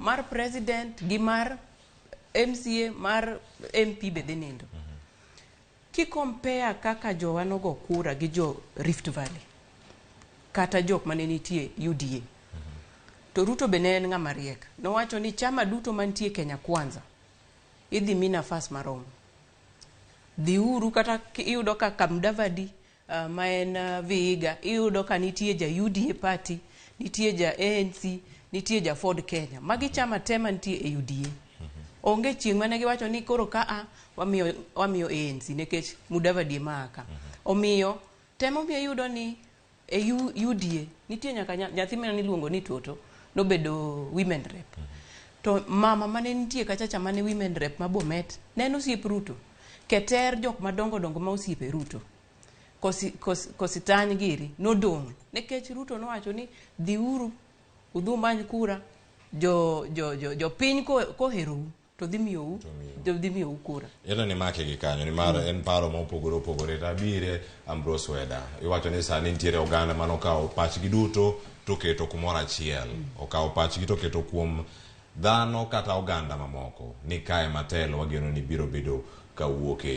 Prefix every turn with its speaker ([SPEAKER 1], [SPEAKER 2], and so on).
[SPEAKER 1] mar president gi mar MCA mar MP be denindo. Ki compare kaka jowa nogo kura gi jo Rift Valley kata jok mane nitie UDA. To Ruto be ne en ng'ama riek. Nowacho ni chama duto mantie Kenya Kwanza idhi mi nafas marom. Dhiuru kata iyudo ka Kamdavadi ma en Vihiga, iyudo ka nitie ja UDA party, nitie ja ANC, nitie ja Ford Kenya. Magi chama tema nitie e UDA. Onge chieng' mane giwacho ni koro ka wamiyo ANC nekech Mudavadi maka. Omiyo temo mi yudo ni e UDA nitie nyaka nyathi mane iluongo ni Toto nobedo women rep. To mama mane nitie kachacha mane women rep ma Bomet ne osiep Ruto. Keter jok madongo dongo ma osiepe Ruto. Kositany giri nodong' nekech Ruto nowacho ni dhiuru udhu many kura jo piny koherou to dhi miyou kura.
[SPEAKER 2] Ela ni make gi kanyo ni mar en paro mopogore tabire Ambrose Weda. Iwacho ni sani nitiere oganda manokawo pachgi duto to keto kumora achiel. Okawo pachgi to keto kuom dhano kata oganda mamoko. Ni kae matelo wageno ni biro bedo kawuoke